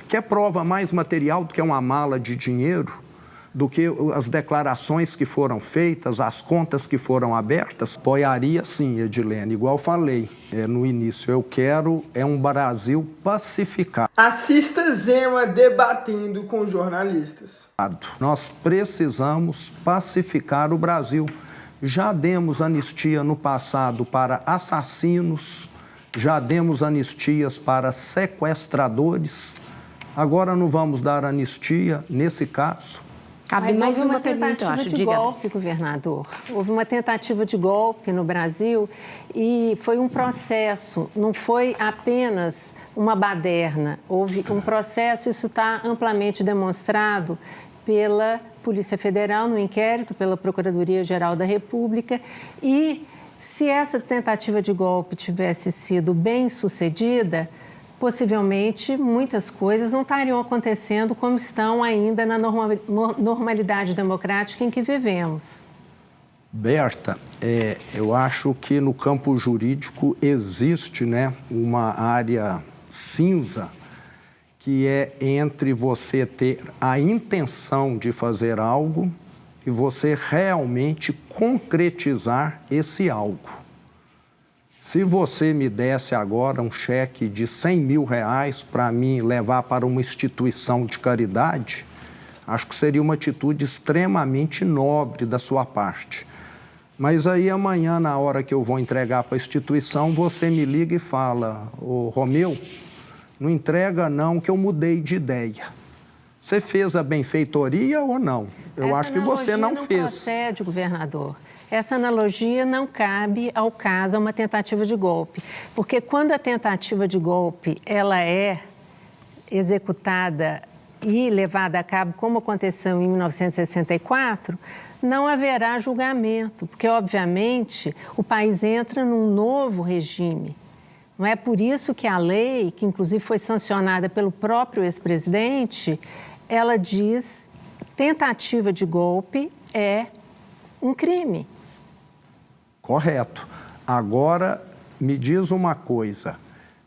Quer prova mais material do que uma mala de dinheiro? Do que as declarações que foram feitas, as contas que foram abertas? Apoiaria sim, Edilene, igual falei no início, eu quero um Brasil pacificado. Assista Zema debatendo com jornalistas. Nós precisamos pacificar o Brasil. Já demos anistia no passado para assassinos, já demos anistias para sequestradores, agora não vamos dar anistia nesse caso? Cabe mais uma pergunta, eu acho. Diga. Golpe, governador. Houve uma tentativa de golpe no Brasil e foi um processo, não foi apenas uma baderna. Houve um processo, isso está amplamente demonstrado pela Polícia Federal no inquérito, pela Procuradoria-Geral da República. E se essa tentativa de golpe tivesse sido bem sucedida, possivelmente muitas coisas não estariam acontecendo como estão ainda na normalidade democrática em que vivemos. Berta, eu acho que no campo jurídico existe, uma área cinza que é entre você ter a intenção de fazer algo e você realmente concretizar esse algo. Se você me desse agora um cheque de R$100 mil para mim levar para uma instituição de caridade, acho que seria uma atitude extremamente nobre da sua parte. Mas aí amanhã, na hora que eu vou entregar para a instituição, você me liga e fala: ô Romeu, não entrega não, que eu mudei de ideia. Você fez a benfeitoria ou não? Eu acho que você não fez. Essa procede, governador. Essa analogia não cabe ao caso, a uma tentativa de golpe. Porque quando a tentativa de golpe ela é executada e levada a cabo, como aconteceu em 1964, não haverá julgamento, porque, obviamente, o país entra num novo regime. Não é por isso que a lei, que inclusive foi sancionada pelo próprio ex-presidente, ela diz que tentativa de golpe é um crime. Correto. Agora, me diz uma coisa.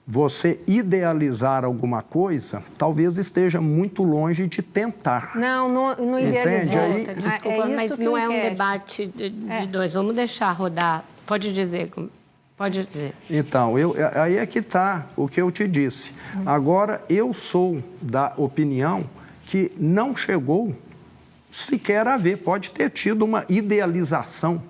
Você idealizar alguma coisa, talvez esteja muito longe de tentar. Não idealizou. Aí? Desculpa, mas não é um debate de dois. Vamos deixar rodar. Pode dizer. Pode dizer. Então, aí é que está o que eu te disse. Agora, eu sou da opinião que não chegou sequer a ver. Pode ter tido uma idealização.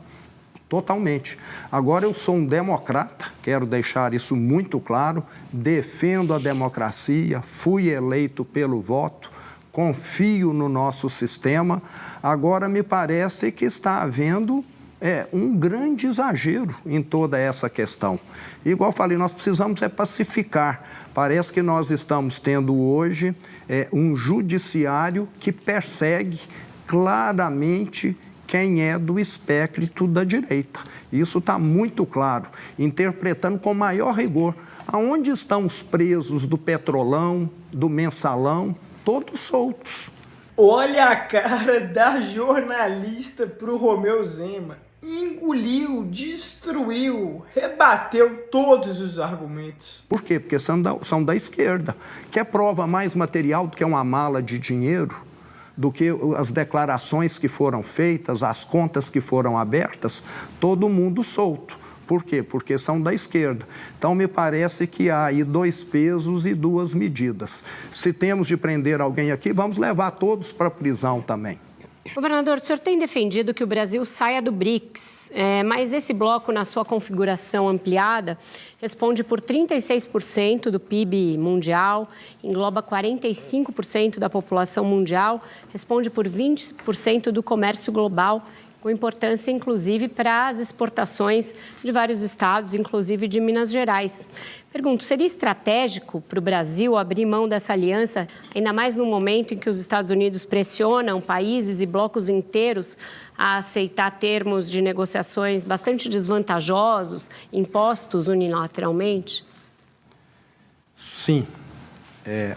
Totalmente. Agora, eu sou um democrata, quero deixar isso muito claro, defendo a democracia, fui eleito pelo voto, confio no nosso sistema. Agora, me parece que está havendo um grande exagero em toda essa questão. Igual falei, nós precisamos pacificar. Parece que nós estamos tendo hoje um judiciário que persegue claramente quem é do espectro da direita. Isso está muito claro, interpretando com maior rigor. Aonde estão os presos do Petrolão, do Mensalão, todos soltos? Olha a cara da jornalista pro Romeu Zema. Engoliu, destruiu, rebateu todos os argumentos. Por quê? Porque são da esquerda. Quer prova mais material do que uma mala de dinheiro? Do que as declarações que foram feitas, as contas que foram abertas, todo mundo solto. Por quê? Porque são da esquerda. Então, me parece que há aí 2 pesos e 2 medidas. Se temos de prender alguém aqui, vamos levar todos para a prisão também. Governador, o senhor tem defendido que o Brasil saia do BRICS, mas esse bloco, na sua configuração ampliada, responde por 36% do PIB mundial, engloba 45% da população mundial, responde por 20% do comércio global, com importância, inclusive, para as exportações de vários estados, inclusive de Minas Gerais. Pergunto, seria estratégico para o Brasil abrir mão dessa aliança, ainda mais no momento em que os Estados Unidos pressionam países e blocos inteiros a aceitar termos de negociações bastante desvantajosos, impostos unilateralmente? Sim.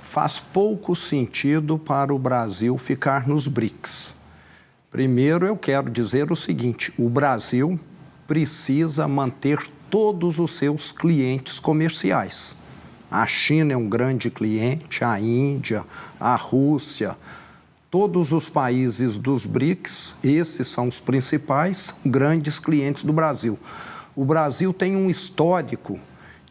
Faz pouco sentido para o Brasil ficar nos BRICS. Primeiro, eu quero dizer o seguinte: o Brasil precisa manter todos os seus clientes comerciais. A China é um grande cliente, a Índia, a Rússia, todos os países dos BRICS, esses são os principais, são grandes clientes do Brasil. O Brasil tem um histórico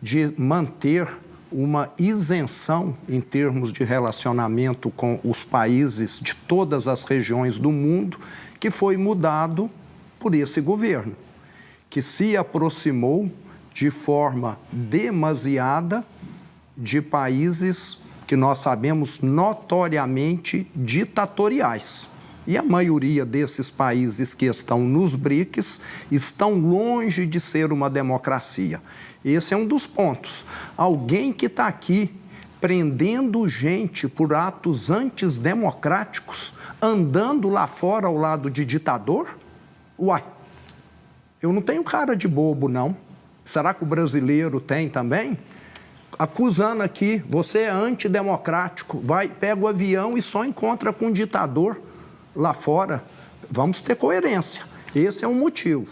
de manter uma isenção em termos de relacionamento com os países de todas as regiões do mundo, que foi mudado por esse governo, que se aproximou de forma demasiada de países que nós sabemos notoriamente ditatoriais. E a maioria desses países que estão nos BRICS estão longe de ser uma democracia. Esse é um dos pontos. Alguém que está aqui prendendo gente por atos antidemocráticos, andando lá fora ao lado de ditador? Uai, eu não tenho cara de bobo, não. Será que o brasileiro tem também? Acusando aqui, você é antidemocrático, pega o avião e só encontra com um ditador lá fora. Vamos ter coerência. Esse é um motivo.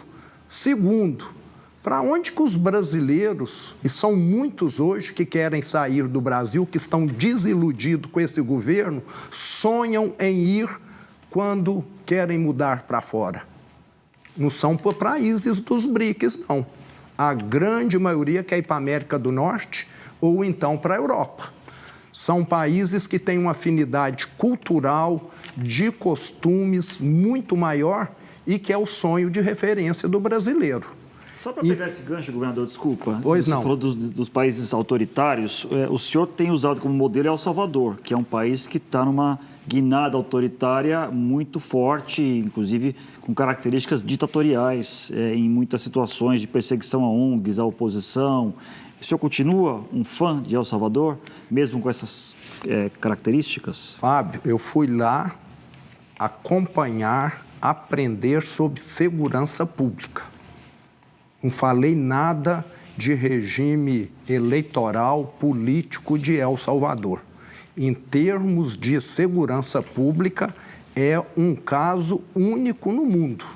Segundo, para onde que os brasileiros, e são muitos hoje que querem sair do Brasil, que estão desiludidos com esse governo, sonham em ir quando querem mudar para fora? Não são para países dos BRICS, não. A grande maioria quer ir para a América do Norte ou então para a Europa. São países que têm uma afinidade cultural, de costumes muito maior e que é o sonho de referência do brasileiro. Só para pegar esse gancho, governador, desculpa. Pois não. Você falou dos países autoritários. O senhor tem usado como modelo El Salvador, que é um país que está numa guinada autoritária muito forte, inclusive com características ditatoriais em muitas situações de perseguição a ONGs, à oposição. O senhor continua um fã de El Salvador, mesmo com essas características? Fábio, eu fui lá acompanhar, aprender sobre segurança pública. Não falei nada de regime eleitoral, político de El Salvador. Em termos de segurança pública, é um caso único no mundo.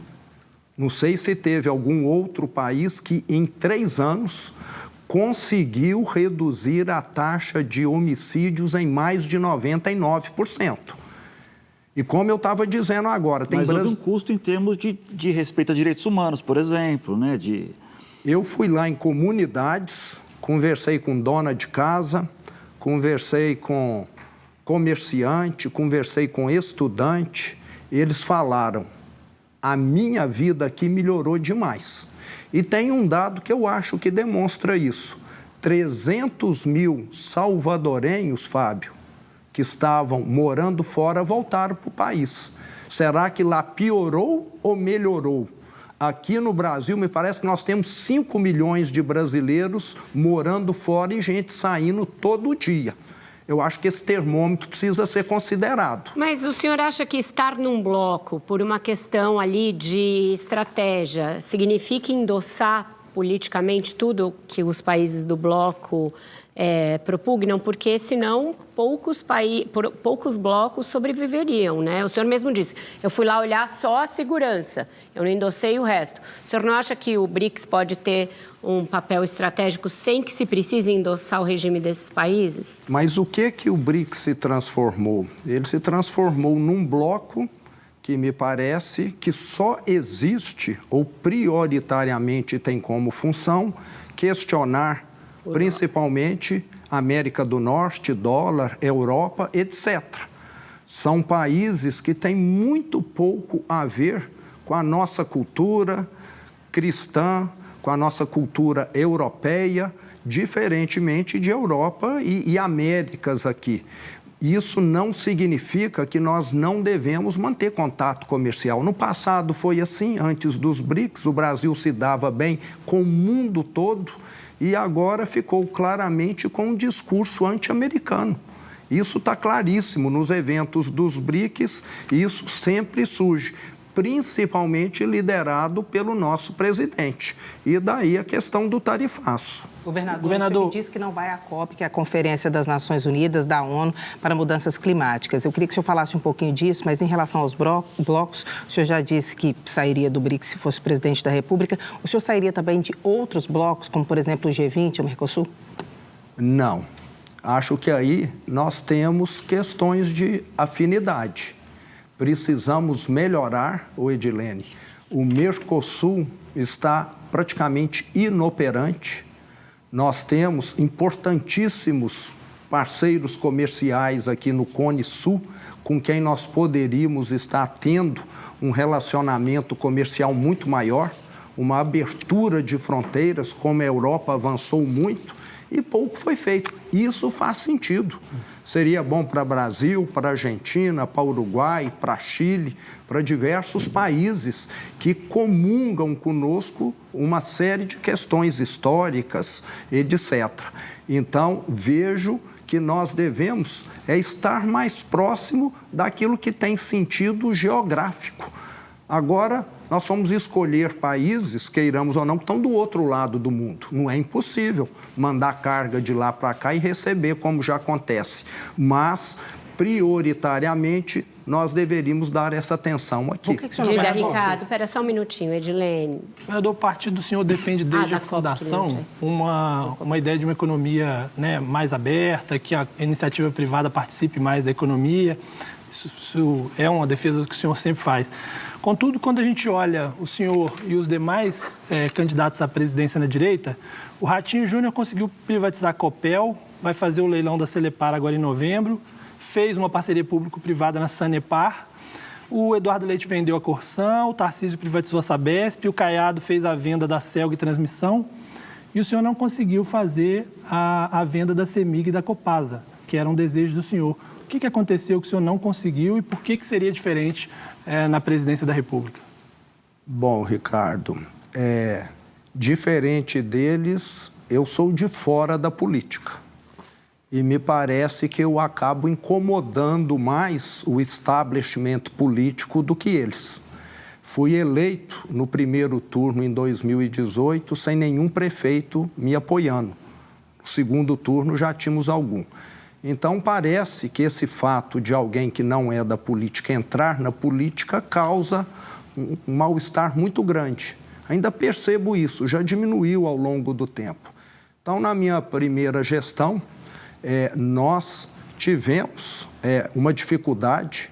Não sei se teve algum outro país que, em 3 anos, conseguiu reduzir a taxa de homicídios em mais de 99%. E como eu estava dizendo agora... Mas houve um custo em termos de respeito a direitos humanos, por exemplo, né? Eu fui lá em comunidades, conversei com dona de casa, conversei com comerciante, conversei com estudante. Eles falaram, a minha vida aqui melhorou demais. E tem um dado que eu acho que demonstra isso. 300 mil salvadorenhos, Fábio, que estavam morando fora, voltaram para o país. Será que lá piorou ou melhorou? Aqui no Brasil, me parece que nós temos 5 milhões de brasileiros morando fora e gente saindo todo dia. Eu acho que esse termômetro precisa ser considerado. Mas o senhor acha que estar num bloco, por uma questão ali de estratégia, significa endossar politicamente tudo que os países do bloco propugnam? Porque, senão, poucos blocos sobreviveriam, né? O senhor mesmo disse, eu fui lá olhar só a segurança, eu não endossei o resto. O senhor não acha que o BRICS pode ter um papel estratégico sem que se precise endossar o regime desses países? Mas o que o BRICS se transformou? Ele se transformou num bloco que me parece que só existe ou prioritariamente tem como função questionar principalmente América do Norte, dólar, Europa, etc. São países que têm muito pouco a ver com a nossa cultura cristã, com a nossa cultura europeia, diferentemente de Europa e Américas aqui. Isso não significa que nós não devemos manter contato comercial. No passado foi assim, antes dos BRICS, o Brasil se dava bem com o mundo todo e agora ficou claramente com um discurso anti-americano. Isso está claríssimo nos eventos dos BRICS, e isso sempre surge, principalmente liderado pelo nosso presidente. E daí a questão do tarifaço. Governador, você disse que não vai à COP, que é a Conferência das Nações Unidas, da ONU, para Mudanças Climáticas. Eu queria que o senhor falasse um pouquinho disso, mas em relação aos blocos, o senhor já disse que sairia do BRICS se fosse presidente da República. O senhor sairia também de outros blocos, como, por exemplo, o G20 ou o Mercosul? Não. Acho que aí nós temos questões de afinidade. Precisamos melhorar, Edilene. O Mercosul está praticamente inoperante. Nós temos importantíssimos parceiros comerciais aqui no Cone Sul, com quem nós poderíamos estar tendo um relacionamento comercial muito maior, uma abertura de fronteiras, como a Europa avançou muito, e pouco foi feito. Isso faz sentido. Seria bom para o Brasil, para a Argentina, para o Uruguai, para Chile, para diversos países que comungam conosco uma série de questões históricas, etc. Então, vejo que nós devemos estar mais próximo daquilo que tem sentido geográfico. Agora, nós vamos escolher países, queiramos ou não, que estão do outro lado do mundo. Não é impossível mandar carga de lá para cá e receber, como já acontece. Mas, prioritariamente, nós deveríamos dar essa atenção aqui. Diga, Ricardo. Espera só um minutinho, Edilene. Vereador, o partido do senhor defende desde a fundação uma ideia de uma economia, né, mais aberta, que a iniciativa privada participe mais da economia. Isso é uma defesa que o senhor sempre faz. Contudo, quando a gente olha o senhor e os demais candidatos à presidência na direita, o Ratinho Júnior conseguiu privatizar a Copel, vai fazer o leilão da Celepar agora em novembro, fez uma parceria público-privada na Sanepar, o Eduardo Leite vendeu a Corsan, o Tarcísio privatizou a Sabesp, o Caiado fez a venda da Celg Transmissão e o senhor não conseguiu fazer a venda da CEMIG e da Copasa, que era um desejo do senhor. O que aconteceu que o senhor não conseguiu e por que seria diferente na presidência da República? Bom, Ricardo, diferente deles, eu sou de fora da política. E me parece que eu acabo incomodando mais o establishment político do que eles. Fui eleito no primeiro turno em 2018 sem nenhum prefeito me apoiando. No segundo turno já tínhamos algum. Então, parece que esse fato de alguém que não é da política entrar na política causa um mal-estar muito grande. Ainda percebo isso, já diminuiu ao longo do tempo. Então, na minha primeira gestão, nós tivemos uma dificuldade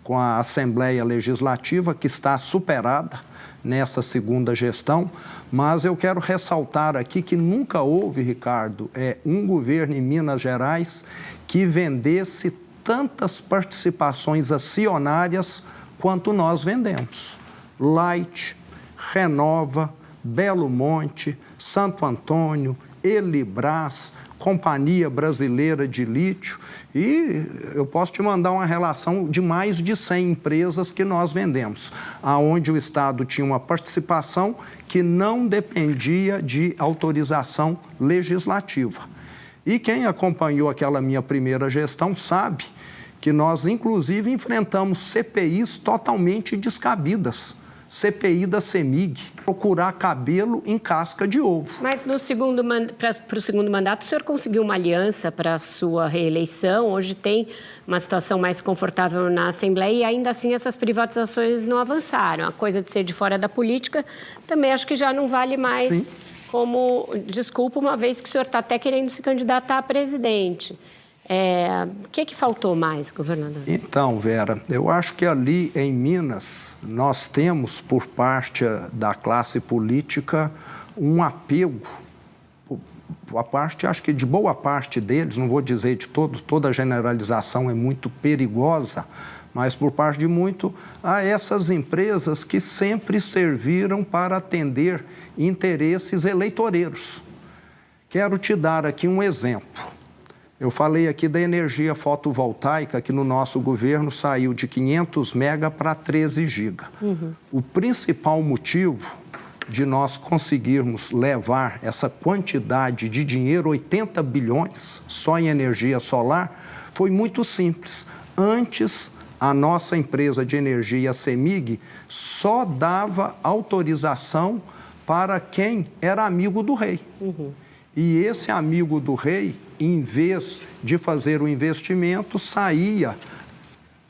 com a Assembleia Legislativa, que está superada nessa segunda gestão, mas eu quero ressaltar aqui que nunca houve, Ricardo, um governo em Minas Gerais que vendesse tantas participações acionárias quanto nós vendemos. Light, Renova, Belo Monte, Santo Antônio, Elibras, Companhia Brasileira de Lítio, e eu posso te mandar uma relação de mais de 100 empresas que nós vendemos, aonde o Estado tinha uma participação que não dependia de autorização legislativa. E quem acompanhou aquela minha primeira gestão sabe que nós, inclusive, enfrentamos CPIs totalmente descabidas. CPI da CEMIG, procurar cabelo em casca de ovo. Mas para o segundo mandato, o senhor conseguiu uma aliança para a sua reeleição. Hoje tem uma situação mais confortável na Assembleia e ainda assim essas privatizações não avançaram. A coisa de ser de fora da política também acho que já não vale mais. Sim. Como desculpa, uma vez que o senhor está até querendo se candidatar a presidente. O que faltou mais, governador? Então, Vera, eu acho que ali em Minas nós temos, por parte da classe política, um apego, acho que de boa parte deles, não vou dizer de toda a generalização é muito perigosa, mas por parte de muito, a essas empresas que sempre serviram para atender interesses eleitoreiros. Quero te dar aqui um exemplo. Eu falei aqui da energia fotovoltaica, que no nosso governo saiu de 500 mega para 13 giga. O principal motivo de nós conseguirmos levar essa quantidade de dinheiro, 80 bilhões, só em energia solar, foi muito simples. Antes, a nossa empresa de energia, a CEMIG, só dava autorização para quem era amigo do rei. E esse amigo do rei, em vez de fazer o investimento, saía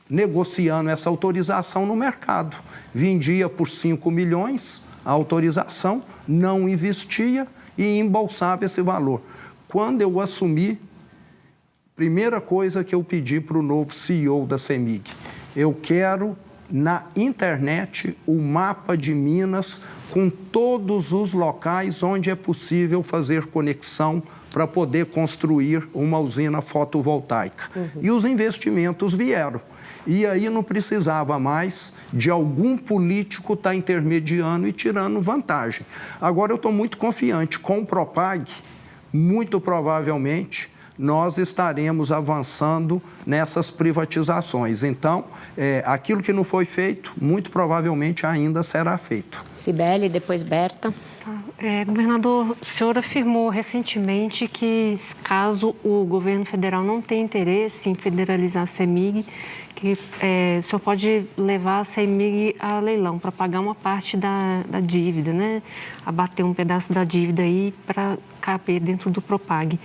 negociando essa autorização no mercado. Vendia por 5 milhões a autorização, não investia e embolsava esse valor. Quando eu assumi, Primeira coisa que eu pedi para o novo CEO da CEMIG, eu quero na internet o mapa de Minas com todos os locais onde é possível fazer conexão para poder construir uma usina fotovoltaica. E os investimentos vieram. E aí não precisava mais de algum político estar intermediando e tirando vantagem. Agora eu estou muito confiante, com o Propag, muito provavelmente, nós estaremos avançando nessas privatizações. Então, aquilo que não foi feito, muito provavelmente ainda será feito. Cibele, depois Berta. Governador, o senhor afirmou recentemente que, caso o governo federal não tenha interesse em federalizar a CEMIG, que o senhor pode levar a CEMIG a leilão para pagar uma parte da dívida, né? Abater um pedaço da dívida aí para caber dentro do Propag.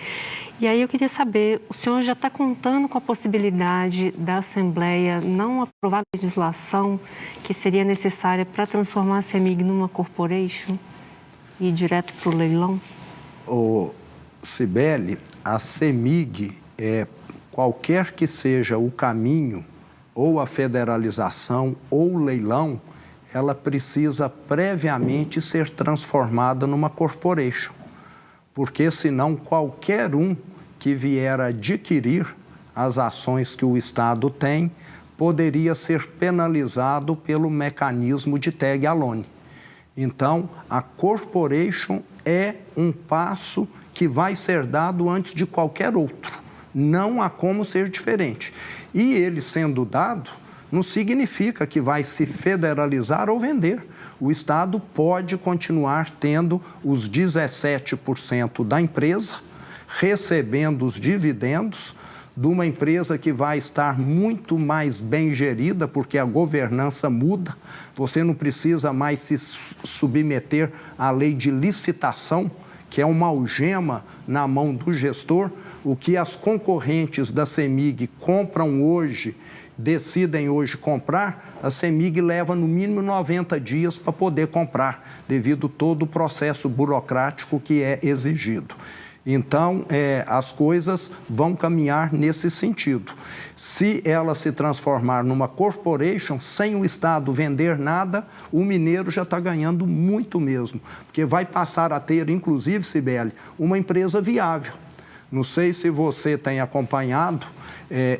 E aí eu queria saber, o senhor já está contando com a possibilidade da Assembleia não aprovar a legislação que seria necessária para transformar a CEMIG numa corporation e ir direto para o leilão? Cibele, a CEMIG, qualquer que seja o caminho, ou a federalização ou o leilão, ela precisa previamente ser transformada numa corporation. Porque senão qualquer um que vier adquirir as ações que o Estado tem poderia ser penalizado pelo mecanismo de tag-alone. Então, a corporation é um passo que vai ser dado antes de qualquer outro. Não há como ser diferente. E ele sendo dado, não significa que vai se federalizar ou vender. O Estado pode continuar tendo os 17% da empresa, recebendo os dividendos de uma empresa que vai estar muito mais bem gerida, porque a governança muda. Você não precisa mais se submeter à lei de licitação, que é uma algema na mão do gestor. O que as concorrentes da CEMIG compram hoje, decidem hoje comprar, a CEMIG leva no mínimo 90 dias para poder comprar, devido todo o processo burocrático que é exigido. Então, as coisas vão caminhar nesse sentido. Se ela se transformar numa corporation, sem o Estado vender nada, o mineiro já está ganhando muito mesmo, porque vai passar a ter, inclusive, Cibele, uma empresa viável. Não sei se você tem acompanhado,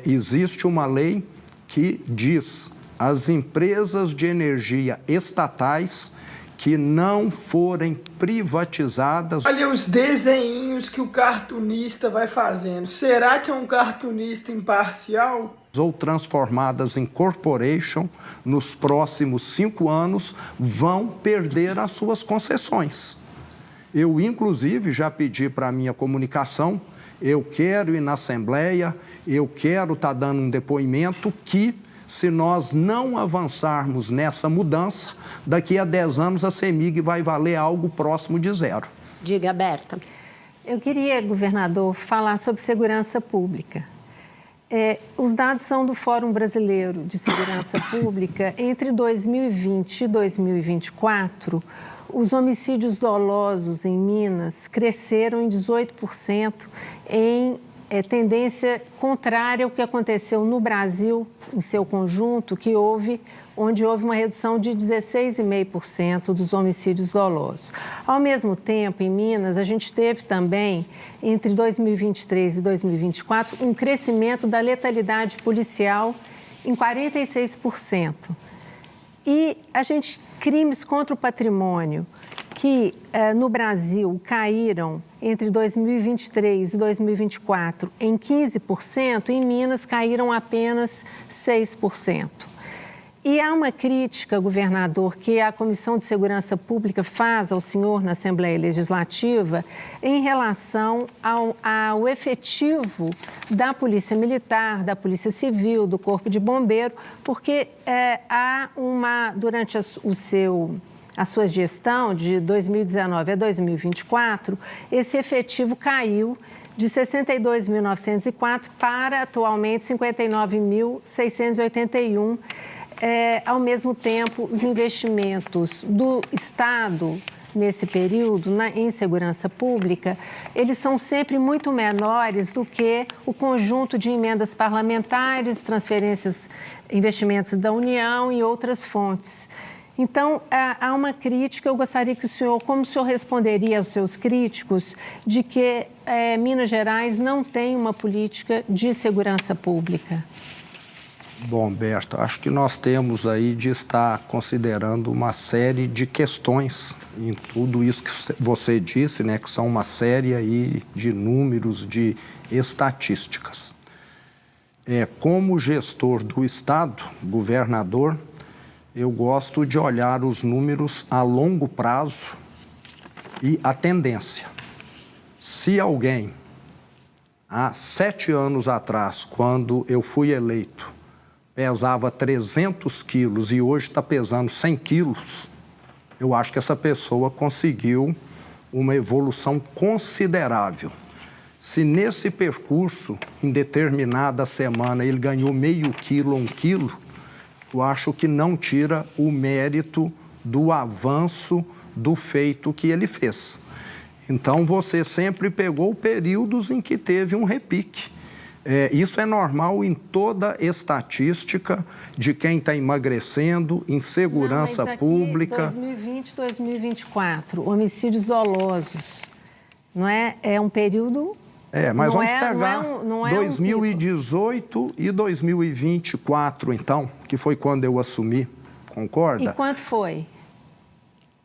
existe uma lei que diz as empresas de energia estatais que não forem privatizadas... Olha os desenhinhos que o cartunista vai fazendo. Será que é um cartunista imparcial? ...ou transformadas em corporation, nos próximos 5 anos, vão perder as suas concessões. Eu, inclusive, já pedi para a minha comunicação, eu quero ir na Assembleia, eu quero estar dando um depoimento que, se nós não avançarmos nessa mudança, daqui a 10 anos a CEMIG vai valer algo próximo de zero. Diga, Berta. Eu queria, governador, falar sobre segurança pública. Os dados são do Fórum Brasileiro de Segurança Pública. Entre 2020 e 2024, os homicídios dolosos em Minas cresceram em 18%, em tendência contrária ao que aconteceu no Brasil, em seu conjunto, onde houve uma redução de 16,5% dos homicídios dolosos. Ao mesmo tempo, em Minas, a gente teve também, entre 2023 e 2024, um crescimento da letalidade policial em 46%. E crimes contra o patrimônio que no Brasil caíram entre 2023 e 2024 em 15%, em Minas caíram apenas 6%. E há uma crítica, governador, que a Comissão de Segurança Pública faz ao senhor na Assembleia Legislativa em relação ao efetivo da Polícia Militar, da Polícia Civil, do Corpo de Bombeiro, porque durante a sua gestão, de 2019 a 2024, esse efetivo caiu de 62.904 para, atualmente, 59.681. Ao mesmo tempo, os investimentos do Estado nesse período em segurança pública, eles são sempre muito menores do que o conjunto de emendas parlamentares, transferências, investimentos da União e outras fontes. Então, há uma crítica, eu gostaria que o senhor, como o senhor responderia aos seus críticos, de que Minas Gerais não tem uma política de segurança pública? Bom, Berta, acho que nós temos aí de estar considerando uma série de questões em tudo isso que você disse, né, que são uma série aí de números, de estatísticas. Como gestor do Estado, governador, eu gosto de olhar os números a longo prazo e a tendência. Se alguém, há 7 anos atrás, quando eu fui eleito, pesava 300 quilos e hoje está pesando 100 quilos, eu acho que essa pessoa conseguiu uma evolução considerável. Se nesse percurso, em determinada semana, ele ganhou meio quilo ou 1 quilo, eu acho que não tira o mérito do avanço do feito que ele fez. Então, você sempre pegou períodos em que teve um repique. Isso é normal em toda estatística de quem está emagrecendo, em segurança pública. 2020, 2024, homicídios dolosos, não é? É um período... Mas vamos pegar 2018 e 2024, então, que foi quando eu assumi, concorda? E quanto foi?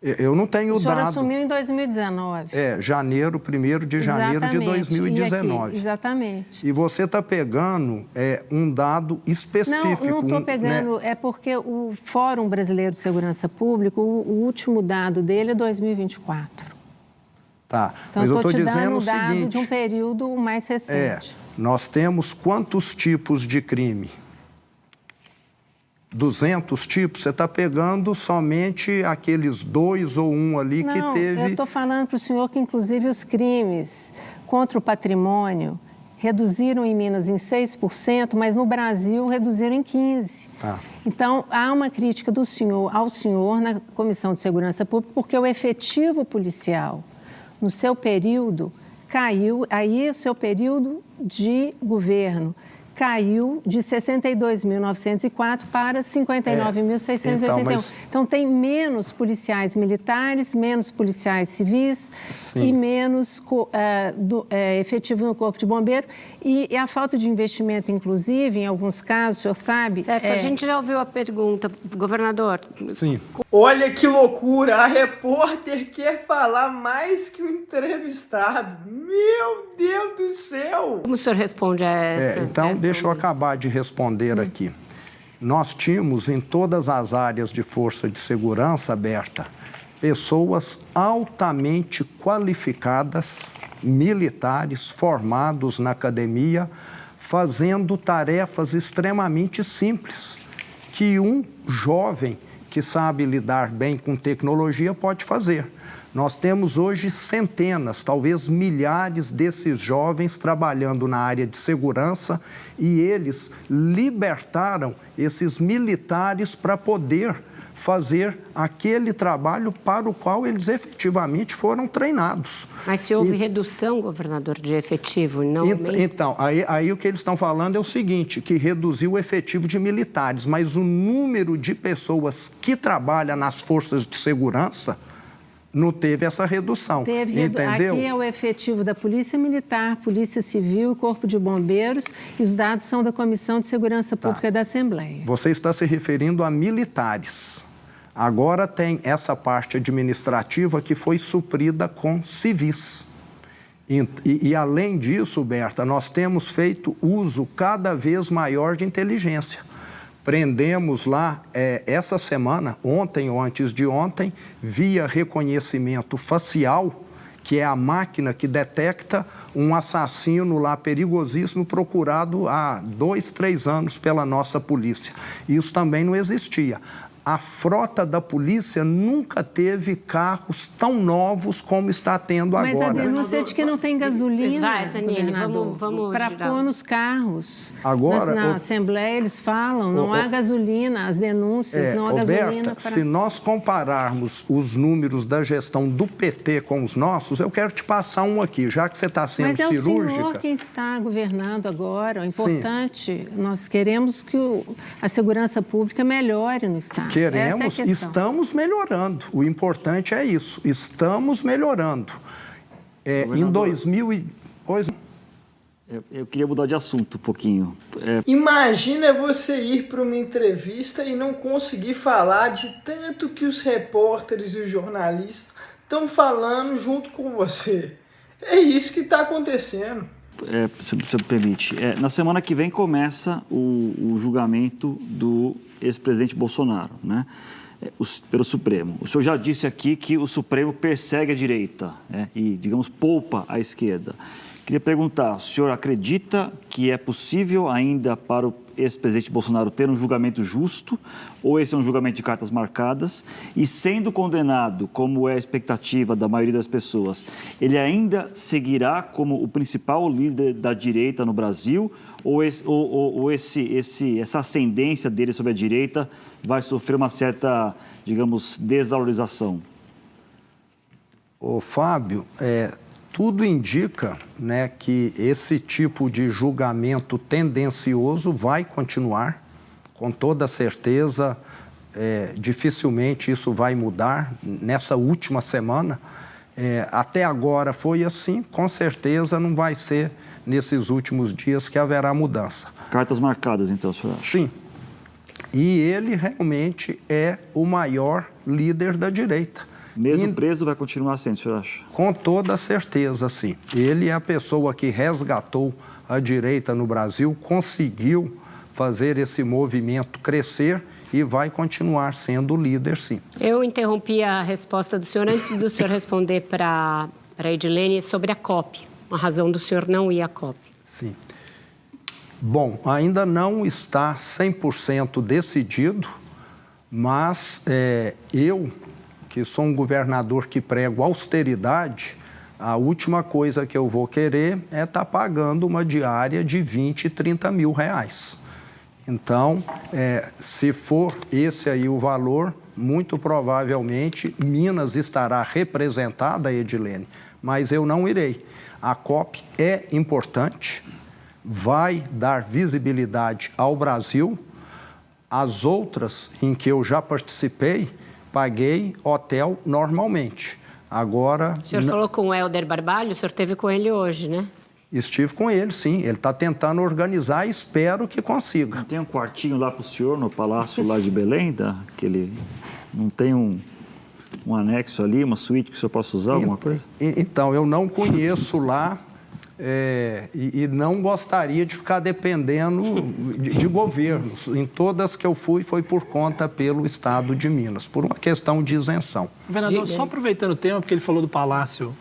Eu não tenho dado. O senhor assumiu em 2019. Janeiro, 1º de janeiro de 2019. Exatamente. E você está pegando um dado específico. Não estou pegando, é porque o Fórum Brasileiro de Segurança Pública, o último dado dele é 2024. Tá, então, mas eu estou dizendo dando o seguinte... dado de um período mais recente. Nós temos quantos tipos de crime? 200 tipos? Você está pegando somente aqueles 2 ou 1 ali que teve... eu estou falando para o senhor que, inclusive, os crimes contra o patrimônio reduziram em Minas em 6%, mas no Brasil reduziram em 15%. Tá. Então, há uma crítica do senhor ao senhor na Comissão de Segurança Pública, porque o efetivo policial... no seu período, caiu, aí o seu período de governo caiu de 62.904 para 59.681. Então, tem menos policiais militares, menos policiais civis e menos efetivo no Corpo de Bombeiro. E a falta de investimento, inclusive, em alguns casos, o senhor sabe... Certo, a gente já ouviu a pergunta, governador. Sim. Olha que loucura, a repórter quer falar mais que o entrevistado. Meu Deus do céu! Como o senhor responde a essa? Então, deixa eu acabar de responder aqui. Nós tínhamos em todas as áreas de força de segurança, Berta, pessoas altamente qualificadas, militares, formados na academia, fazendo tarefas extremamente simples, que um jovem que sabe lidar bem com tecnologia pode fazer. Nós temos hoje centenas, talvez milhares desses jovens trabalhando na área de segurança e eles libertaram esses militares para poder fazer aquele trabalho para o qual eles efetivamente foram treinados. Mas se houve redução, governador, de efetivo, não aumento? Então, aí o que eles estão falando é o seguinte, que reduziu o efetivo de militares, mas o número de pessoas que trabalham nas forças de segurança não teve essa redução, entendeu? Aqui é o efetivo da Polícia Militar, Polícia Civil e Corpo de Bombeiros, e os dados são da Comissão de Segurança Pública da Assembleia. Você está se referindo a militares. Agora tem essa parte administrativa que foi suprida com civis. E além disso, Berta, nós temos feito uso cada vez maior de inteligência. Prendemos lá, essa semana, ontem ou antes de ontem, via reconhecimento facial, que é a máquina que detecta um assassino lá perigosíssimo procurado há 2, 3 anos pela nossa polícia. Isso também não existia. a frota da polícia nunca teve carros tão novos como está tendo agora. Mas a denúncia é de que não tem gasolina, Vai, Zanini, vamos para pôr nos carros. Agora, na Assembleia eles falam, não há gasolina, as denúncias, não há gasolina para... Se nós compararmos os números da gestão do PT com os nossos, eu quero te passar um aqui, já que você está sendo cirúrgica... Mas é o senhor quem está governando agora, o importante, nós queremos que a segurança pública melhore no Estado. Queremos, estamos melhorando. O importante é isso, estamos melhorando. Em 2000 Eu queria mudar de assunto um pouquinho. Imagina você ir para uma entrevista e não conseguir falar de tanto que os repórteres e os jornalistas estão falando junto com você. É isso que está acontecendo. Se você me permite. Na semana que vem começa o julgamento do ex-presidente Bolsonaro, né? Pelo Supremo. O senhor já disse aqui que o Supremo persegue a direita, né? E, digamos, poupa a esquerda. Queria perguntar, o senhor acredita que é possível ainda para o ex-presidente Bolsonaro ter um julgamento justo, ou esse é um julgamento de cartas marcadas, e sendo condenado, como é a expectativa da maioria das pessoas, ele ainda seguirá como o principal líder da direita no Brasil, ou essa ascendência dele sobre a direita vai sofrer uma certa, digamos, desvalorização? Ô, Fábio, tudo indica, né, que esse tipo de julgamento tendencioso vai continuar, com toda certeza, dificilmente isso vai mudar nessa última semana. Até agora foi assim, com certeza não vai ser nesses últimos dias que haverá mudança. Cartas marcadas, então, senhor? Sim. E ele realmente é o maior líder da direita. Mesmo preso, vai continuar sendo, o senhor acha? Com toda certeza, sim. Ele é a pessoa que resgatou a direita no Brasil, conseguiu fazer esse movimento crescer e vai continuar sendo líder, sim. Eu interrompi a resposta do senhor antes do senhor responder para a Edilene sobre a COP, a razão do senhor não ir à COP. Sim. Bom, ainda não está 100% decidido, mas eu, que sou um governador que prego austeridade, a última coisa que eu vou querer é estar pagando uma diária de 20, 30 mil reais. Então, se for esse aí o valor, muito provavelmente Minas estará representada, Edilene, mas eu não irei. A COP é importante, vai dar visibilidade ao Brasil. As outras em que eu já participei, paguei hotel normalmente. Agora... O senhor falou com o Helder Barbalho, o senhor esteve com ele hoje, né? Estive com ele, sim. Ele está tentando organizar e espero que consiga. Não tem um quartinho lá para o senhor, no palácio lá de Belém? Não tem um anexo ali, uma suíte que o senhor possa usar, alguma coisa? Então, eu não conheço lá e não gostaria de ficar dependendo de governos. Em todas que eu fui, foi por conta pelo Estado de Minas, por uma questão de isenção. Governador, só aproveitando o tema, porque ele falou do palácio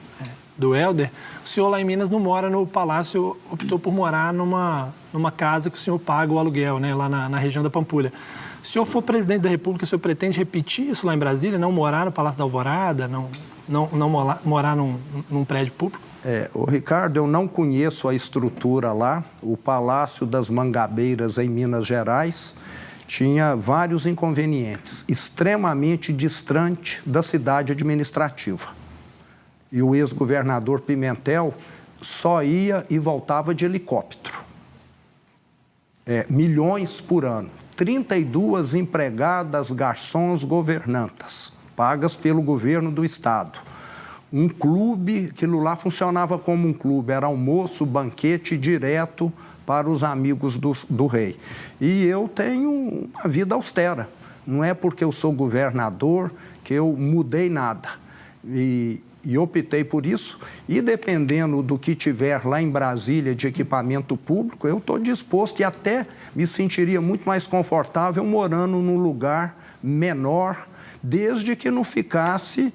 do Helder, o senhor lá em Minas não mora no palácio, optou por morar numa casa que o senhor paga o aluguel, né, lá na região da Pampulha. Se o senhor for presidente da República, o senhor pretende repetir isso lá em Brasília, não morar no Palácio da Alvorada, não morar num prédio público? Ricardo, eu não conheço a estrutura lá. O Palácio das Mangabeiras, em Minas Gerais, tinha vários inconvenientes, extremamente distante da cidade administrativa. E o ex-governador Pimentel só ia e voltava de helicóptero. Milhões por ano. 32 empregadas, garçons, governantas, pagas pelo governo do Estado. Um clube, aquilo lá funcionava como um clube, era almoço, banquete direto para os amigos do rei. E eu tenho uma vida austera. Não é porque eu sou governador que eu mudei nada. E e optei por isso. E dependendo do que tiver lá em Brasília de equipamento público, eu estou disposto e até me sentiria muito mais confortável morando num lugar menor, desde que não ficasse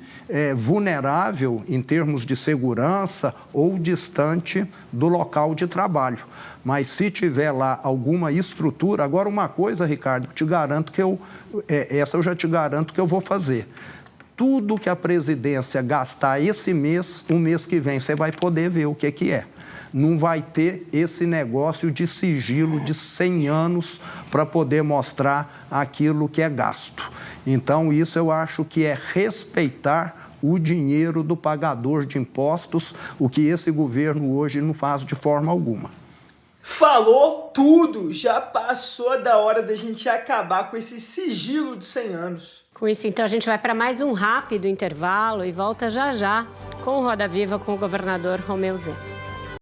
vulnerável em termos de segurança ou distante do local de trabalho. Mas se tiver lá alguma estrutura... Agora, uma coisa, Ricardo, te garanto que essa eu já te garanto que eu vou fazer. Tudo que a presidência gastar esse mês, o mês que vem, você vai poder ver o que é. Não vai ter esse negócio de sigilo de 100 anos para poder mostrar aquilo que é gasto. Então, isso eu acho que é respeitar o dinheiro do pagador de impostos, o que esse governo hoje não faz de forma alguma. Falou tudo! Já passou da hora da gente acabar com esse sigilo de 100 anos. Com isso, então, a gente vai para mais um rápido intervalo e volta já já com o Roda Viva com o governador Romeu Zema.